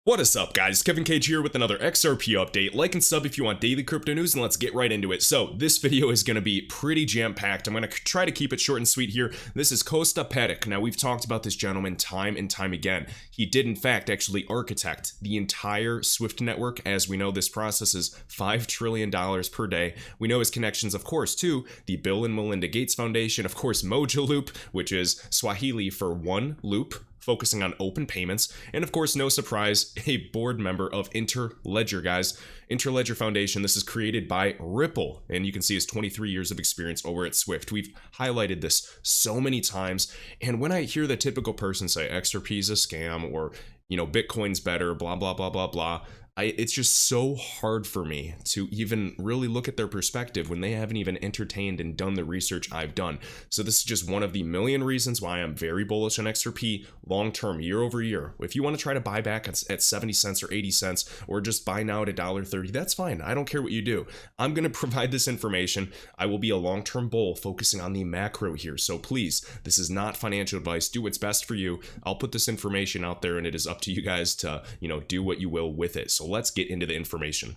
What is up, guys? Kevin Cage here with another XRP update. Like and sub if you want daily crypto news, and let's get right into it. So this video is going to be pretty jam-packed. I'm going to try to keep it short and sweet here. This is Kosta Padik. Now, we've talked about this gentleman time and time again. He did, in fact, actually architect the entire SWIFT network. As we know, this processes $5 trillion per day. We know his connections, of course, to the Bill and Melinda Gates Foundation, of course, Mojaloop, which is Swahili for one loop, focusing on open payments, and of course, no surprise, a board member of Interledger, guys. Interledger Foundation, this is created by Ripple, and you can see his 23 years of experience over at Swift. We've highlighted this so many times, and when I hear the typical person say XRP is a scam, or, you know, Bitcoin's better, blah, blah, blah, blah, blah, it's just so hard for me to even really look at their perspective when they haven't even entertained and done the research I've done. So this is just one of the million reasons why I'm very bullish on XRP long-term, year over year. If you want to try to buy back at 70 cents or 80 cents, or just buy now at $1.30, that's fine. I don't care what you do. I'm going to provide this information. I will be a long-term bull focusing on the macro here. So please, this is not financial advice. Do what's best for you. I'll put this information out there, and it is up to you guys to, do what you will with it. So let's get into the information.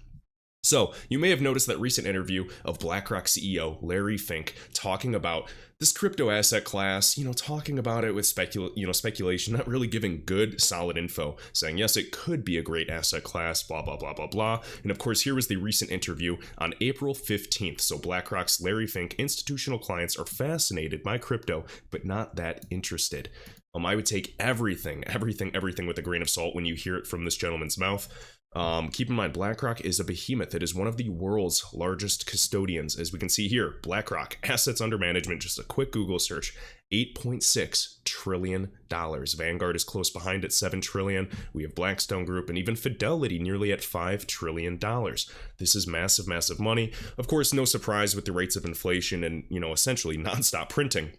So you may have noticed that recent interview of BlackRock CEO Larry Fink talking about this crypto asset class, talking about it with speculation, not really giving good, solid info, saying, yes, it could be a great asset class, blah, blah, blah, blah, blah. And of course, here was the recent interview on April 15th. So BlackRock's Larry Fink, institutional clients are fascinated by crypto, but not that interested. I would take everything with a grain of salt when you hear it from this gentleman's mouth. Keep in mind, BlackRock is a behemoth. It is one of the world's largest custodians. As we can see here, BlackRock, assets under management, just a quick Google search, $8.6 trillion. Vanguard is close behind at $7 trillion. We have Blackstone Group and even Fidelity nearly at $5 trillion. This is massive, massive money. Of course, no surprise with the rates of inflation and, essentially nonstop printing.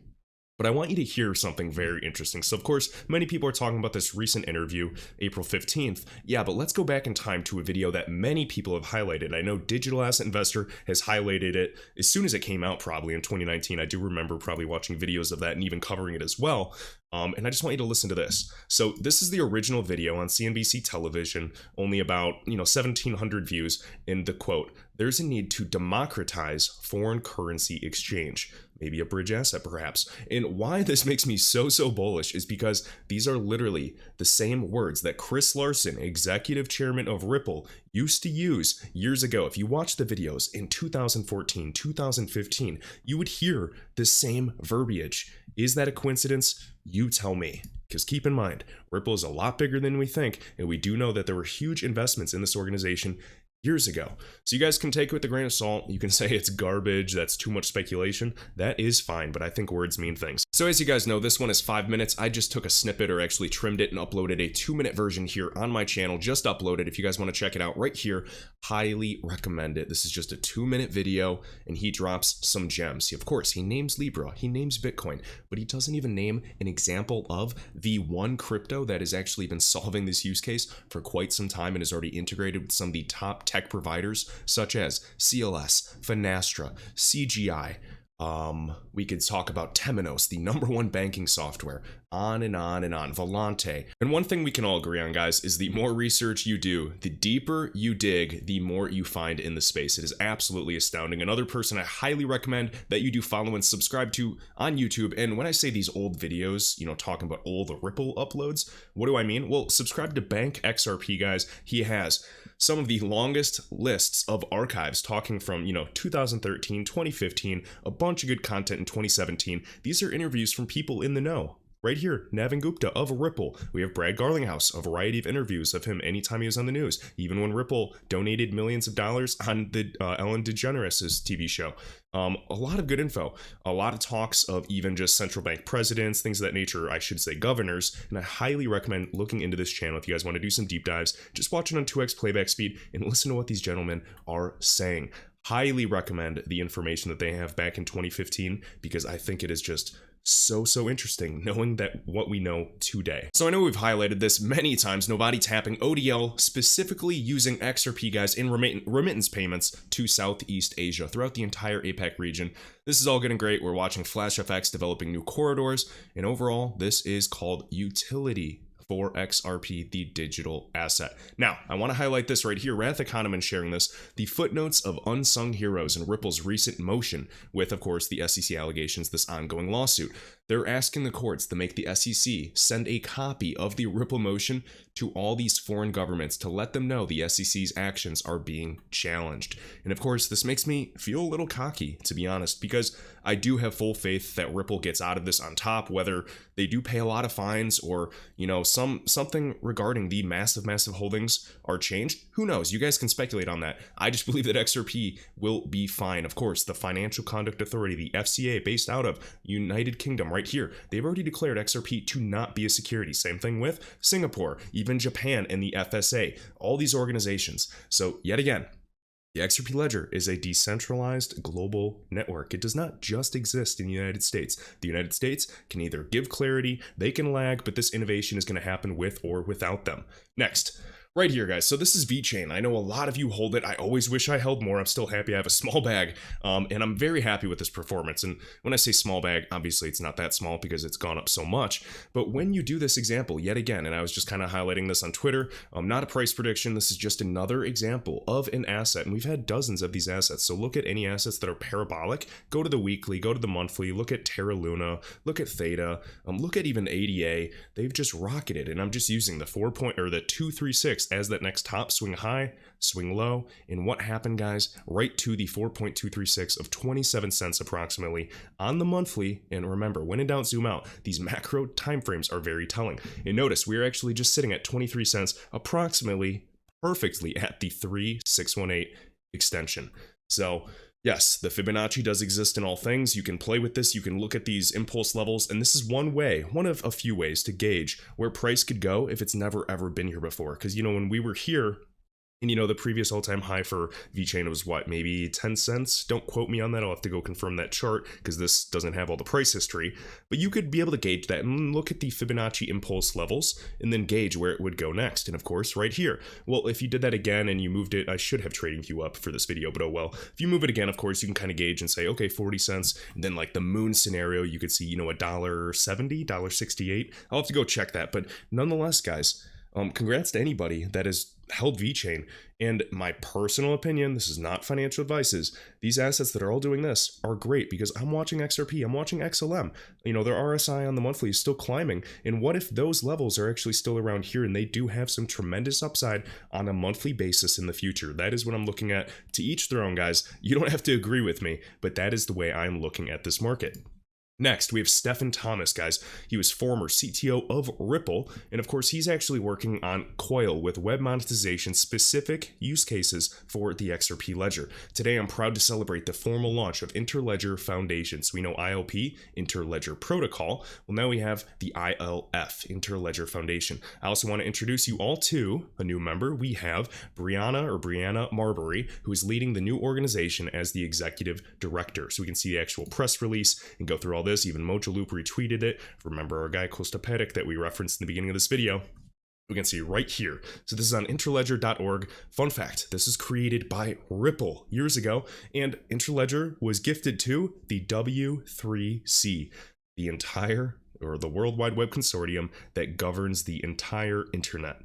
But I want you to hear something very interesting. So, of course, many people are talking about this recent interview, April 15th. Yeah, but let's go back in time to a video that many people have highlighted. I know Digital Asset Investor has highlighted it as soon as it came out, probably in 2019. I do remember probably watching videos of that and even covering it as well. And I just want you to listen to this. So this is the original video on CNBC television, only about, 1,700 views. In the quote, "There's a need to democratize foreign currency exchange." Maybe a bridge asset, perhaps. And why this makes me so bullish is because these are literally the same words that Chris Larsen, executive chairman of Ripple, used to use years ago. If you watch the videos in 2014, 2015, you would hear the same verbiage. Is that a coincidence? You tell me. Because keep in mind, Ripple is a lot bigger than we think, and we do know that there were huge investments in this organization years ago. So you guys can take it with a grain of salt. You can say it's garbage, that's too much speculation. That is fine, but I think words mean things. So as you guys know, this one is 5 minutes. I just took a snippet, or actually trimmed it, and uploaded a 2-minute version here on my channel. Just uploaded. If you guys want to check it out right here, highly recommend it. This is just a 2-minute video, and he drops some gems. Of course, he names Libra, he names Bitcoin, but he doesn't even name an example of the one crypto that has actually been solving this use case for quite some time and is already integrated with some of the top tech providers such as CLS, Finastra, CGI. We could talk about Temenos, the #1 banking software, on and on and on, Volante. And one thing we can all agree on, guys, is the more research you do, the deeper you dig, the more you find in the space. It is absolutely astounding. Another person I highly recommend that you do follow and subscribe to on YouTube. And when I say these old videos, talking about old Ripple uploads, what do I mean? Well, subscribe to Bank XRP, guys. He has some of the longest lists of archives, talking from, 2013, 2015, a bunch of good content in 2017. These are interviews from people in the know. Right here, Navin Gupta of Ripple. We have Brad Garlinghouse, a variety of interviews of him anytime he was on the news, even when Ripple donated millions of dollars on the Ellen DeGeneres' TV show. A lot of good info, a lot of talks of even just central bank presidents, things of that nature, I should say governors, and I highly recommend looking into this channel if you guys want to do some deep dives. Just watch it on 2x playback speed and listen to what these gentlemen are saying. Highly recommend the information that they have back in 2015, because I think it is just so interesting knowing that what we know today. So I know we've highlighted this many times, nobody tapping ODL, specifically using XRP, guys, in remittance payments to Southeast Asia throughout the entire APAC region. This is all good and great. We're watching FlashFX developing new corridors, and overall, this is called utility for XRP, the digital asset. Now, I want to highlight this right here. Wrath Economan sharing this, the footnotes of unsung heroes in Ripple's recent motion with, of course, the SEC allegations, this ongoing lawsuit. They're asking the courts to make the SEC send a copy of the Ripple motion to all these foreign governments to let them know the SEC's actions are being challenged. And of course, this makes me feel a little cocky, to be honest, because I do have full faith that Ripple gets out of this on top, whether they do pay a lot of fines or, something regarding the massive holdings are changed. Who knows? You guys can speculate on that. I just believe that XRP will be fine. Of course, the Financial Conduct Authority, the FCA, based out of United Kingdom right here, they've already declared XRP to not be a security. Same thing with Singapore, even Japan and the FSA, all these organizations. So yet again, the XRP ledger is a decentralized global network. It does not just exist in the United States. The United States can either give clarity, they can lag, but this innovation is going to happen with or without them. Next. Right here, guys. So this is VeChain. I know a lot of you hold it. I always wish I held more. I'm still happy I have a small bag, and I'm very happy with this performance. And when I say small bag, obviously it's not that small because it's gone up so much. But when you do this example, yet again, and I was just kind of highlighting this on Twitter, not a price prediction. This is just another example of an asset, and we've had dozens of these assets. So look at any assets that are parabolic. Go to the weekly, go to the monthly. Look at Terra Luna. Look at Theta. Look at even ADA. They've just rocketed, and I'm just using the 236 as that next top, swing high, swing low. And what happened, guys? Right to the 4.236 of 27 cents approximately on the monthly. And remember, when in doubt, zoom out. These macro timeframes are very telling. And notice we're actually just sitting at 23 cents approximately perfectly at the 3618 extension. So yes, the Fibonacci does exist in all things. You can play with this. You can look at these impulse levels. And this is one way, one of a few ways to gauge where price could go if it's never ever been here before. Because, when we were here, and the previous all-time high for VeChain was what, maybe 10 cents? Don't quote me on that. I'll have to go confirm that chart because this doesn't have all the price history. But you could be able to gauge that and look at the Fibonacci impulse levels and then gauge where it would go next. And of course, right here. Well, if you did that again and you moved it, I should have TradingView up for this video, but oh well. If you move it again, of course, you can kind of gauge and say, okay, 40 cents. And then like the moon scenario, you could see, $1.70, $1.68. I'll have to go check that. But nonetheless, guys, congrats to anybody that has held VeChain. And my personal opinion, this is not financial advice, is these assets that are all doing this are great because I'm watching XRP, I'm watching XLM. Their RSI on the monthly is still climbing. And what if those levels are actually still around here and they do have some tremendous upside on a monthly basis in the future? That is what I'm looking at. To each their own, guys. You don't have to agree with me, but that is the way I'm looking at this market. Next, we have Stephen Thomas, guys. He was former CTO of Ripple, and of course, he's actually working on Coil with web monetization specific use cases for the XRP ledger. Today, I'm proud to celebrate the formal launch of Interledger Foundation. So we know ILP, Interledger Protocol. Well, now we have the ILF, Interledger Foundation. I also want to introduce you all to a new member. We have Brianna Marbury, who is leading the new organization as the executive director. So we can see the actual press release and go through all this. Even Mojaloop retweeted it. Remember our guy XRP that we referenced in the beginning of this video. We can see right here. So this is on interledger.org. Fun fact, this is created by Ripple years ago, and Interledger was gifted to the W3C, the World Wide Web Consortium that governs the entire internet.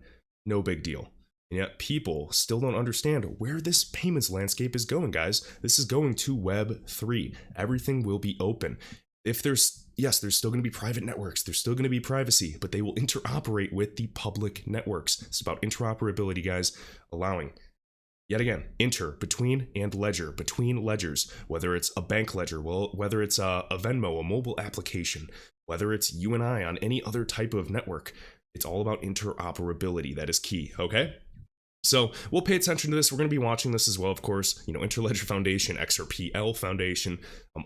No big deal. And yet people still don't understand where this payments landscape is going, guys. This is going to Web 3. Everything will be open. There's still going to be private networks, there's still going to be privacy, but they will interoperate with the public networks. It's about interoperability, guys, allowing, yet again, between and ledger, between ledgers, whether it's a bank ledger, whether it's a Venmo, a mobile application, whether it's you and I on any other type of network. It's all about interoperability. That is key, okay? So we'll pay attention to this. We're going to be watching this as well, of course. Interledger Foundation, XRPL Foundation,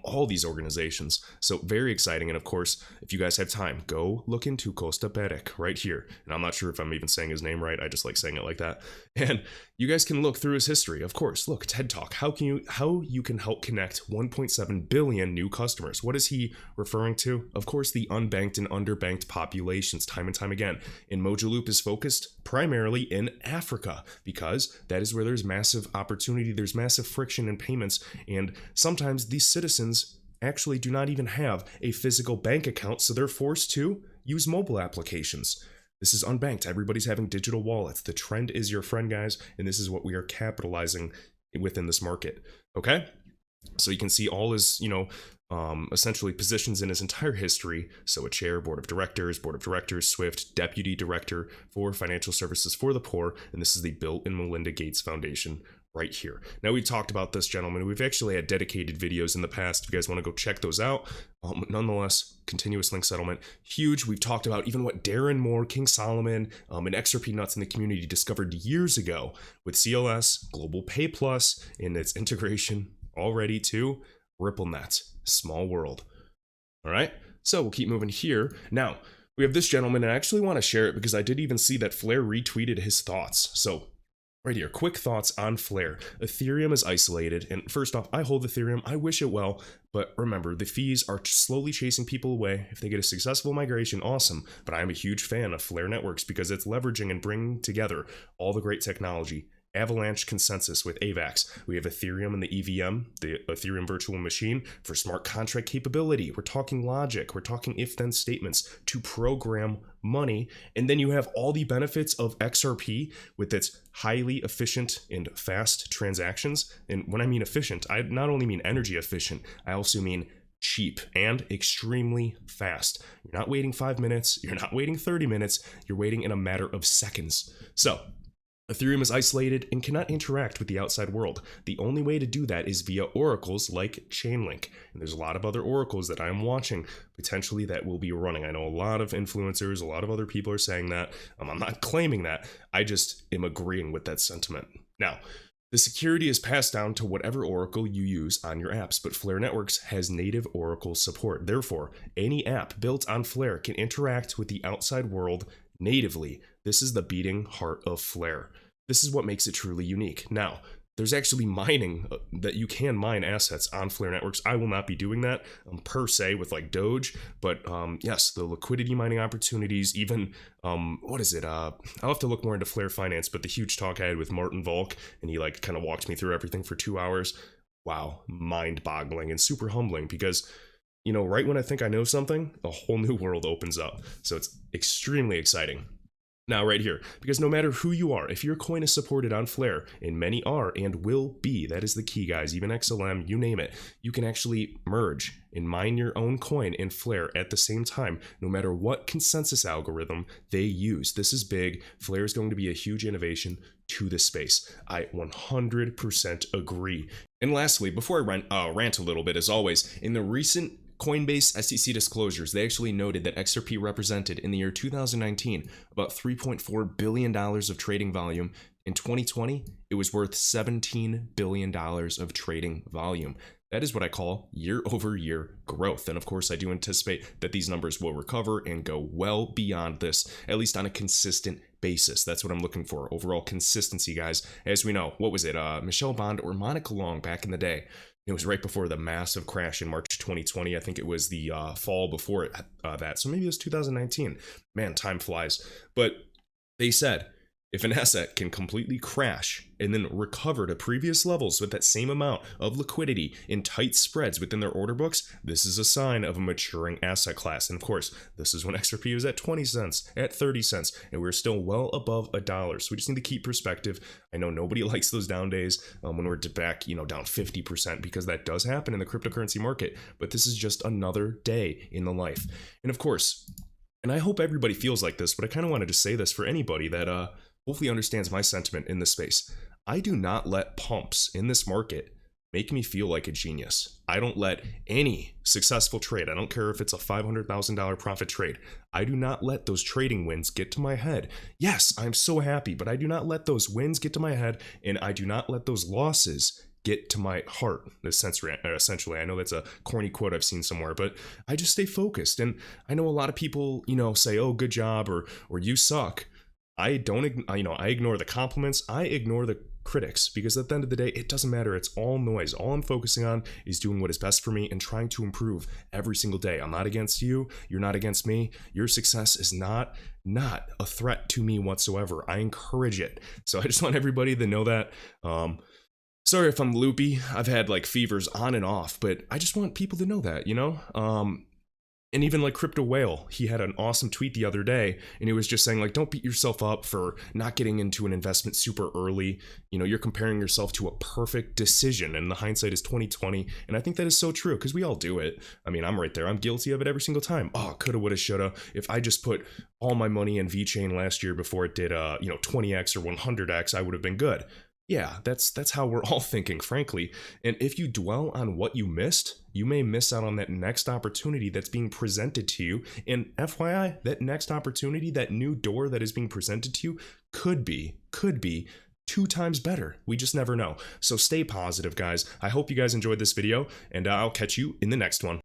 all these organizations. So very exciting. And of course, if you guys have time, go look into XRP right here. And I'm not sure if I'm even saying his name right. I just like saying it like that. And you guys can look through his history. Of course, look, TED Talk. How you can help connect 1.7 billion new customers. What is he referring to? Of course, the unbanked and underbanked populations, time and time again. And Mojaloop is focused primarily in Africa, because that is where there's massive opportunity, there's massive friction in payments, and sometimes these citizens actually do not even have a physical bank account, so they're forced to use mobile applications. This is unbanked. Everybody's having digital wallets. The trend is your friend, guys, and this is what we are capitalizing within this market. Okay? So you can see all his, essentially positions in his entire history. So a chair, board of directors, Swift, deputy director for financial services for the poor. And this is the Bill and Melinda Gates Foundation right here. Now, we've talked about this gentleman. We've actually had dedicated videos in the past. If you guys want to go check those out. Nonetheless, continuous link settlement, huge. We've talked about even what Darren Moore, King Solomon, and XRP nuts in the community discovered years ago with CLS, Global Pay Plus, and its integration already to RippleNet. Small world. All right, so we'll keep moving here. Now, we have this gentleman, and I actually want to share it because I did even see that Flair retweeted his thoughts. So right here, quick thoughts on Flair. Ethereum is isolated, and first off, I hold Ethereum. I wish it well, but remember, the fees are slowly chasing people away. If they get a successful migration, awesome. But I'm a huge fan of Flair Networks because it's leveraging and bringing together all the great technology. Avalanche consensus with AVAX. We have Ethereum and the EVM, the Ethereum virtual machine, for smart contract capability. We're talking logic. We're talking if-then statements to program money. And then you have all the benefits of XRP with its highly efficient and fast transactions. And when I mean efficient, I not only mean energy efficient, I also mean cheap and extremely fast. You're not waiting 5 minutes. You're not waiting 30 minutes. You're waiting in a matter of seconds. So Ethereum is isolated and cannot interact with the outside world. The only way to do that is via oracles like Chainlink. And there's a lot of other oracles that I'm watching potentially that will be running. I know a lot of influencers, a lot of other people are saying that. I'm not claiming that. I just am agreeing with that sentiment. Now, the security is passed down to whatever oracle you use on your apps, but Flare Networks has native oracle support. Therefore, any app built on Flare can interact with the outside world natively. This is the beating heart of Flare. This is what makes it truly unique. Now, there's actually mining that you can mine assets on Flare Networks. I will not be doing that per se with like Doge, but yes, the liquidity mining opportunities, even, what is it? I'll have to look more into Flare Finance, but the huge talk I had with Martin Volk, and he like kind of walked me through everything for 2 hours. Wow, mind-boggling and super humbling because, right when I think I know something, a whole new world opens up. So it's extremely exciting. Now, right here, because no matter who you are, if your coin is supported on Flare, and many are and will be, that is the key, guys, even XLM, you name it, you can actually merge and mine your own coin in Flare at the same time, no matter what consensus algorithm they use. This is big. Flare is going to be a huge innovation to this space. I 100% agree. And lastly, before I rant a little bit, as always, in the recent Coinbase SEC disclosures, they actually noted that XRP represented in the year 2019 about $3.4 billion of trading volume. In 2020, it was worth $17 billion of trading volume. That is what I call year-over-year growth. And of course, I do anticipate that these numbers will recover and go well beyond this, at least on a consistent basis. That's what I'm looking for. Overall consistency, guys. As we know, what was it? Michelle Bond or Monica Long back in the day. It was right before the massive crash in March 2020. I think it was the fall before that. So maybe it was 2019. Man, time flies. But they said, if an asset can completely crash and then recover to previous levels with that same amount of liquidity in tight spreads within their order books, this is a sign of a maturing asset class. And of course, this is when XRP was at 20 cents, at 30 cents, and we're still well above $1. So we just need to keep perspective. I know nobody likes those down days when we're back, down 50%, because that does happen in the cryptocurrency market. But this is just another day in the life. And of course, and I hope everybody feels like this, but I kind of wanted to say this for anybody that hopefully understands my sentiment in this space. I do not let pumps in this market make me feel like a genius. I don't let any successful trade, I don't care if it's a $500,000 profit trade, I do not let those trading wins get to my head. Yes, I'm so happy, but I do not let those wins get to my head, and I do not let those losses get to my heart, essentially. I know that's a corny quote I've seen somewhere, but I just stay focused. And I know a lot of people, say, oh, good job, or you suck. I ignore the compliments. I ignore the critics, because at the end of the day, it doesn't matter. It's all noise. All I'm focusing on is doing what is best for me and trying to improve every single day. I'm not against you. You're not against me. Your success is not a threat to me whatsoever. I encourage it. So I just want everybody to know that. Sorry if I'm loopy. I've had like fevers on and off, but I just want people to know that, And even like Crypto Whale, he had an awesome tweet the other day, and he was just saying like, don't beat yourself up for not getting into an investment super early. You know, you're comparing yourself to a perfect decision, and the hindsight is 2020. And I think that is so true, because we all do it. I mean, I'm right there. I'm guilty of it every single time. Oh, coulda, woulda, shoulda. If I just put all my money in VeChain last year before it did 20x or 100x, I would have been good. Yeah, that's how we're all thinking, frankly. And if you dwell on what you missed, you may miss out on that next opportunity that's being presented to you. And FYI, that next opportunity, that new door that is being presented to you could be 2 times better. We just never know. So stay positive, guys. I hope you guys enjoyed this video, and I'll catch you in the next one.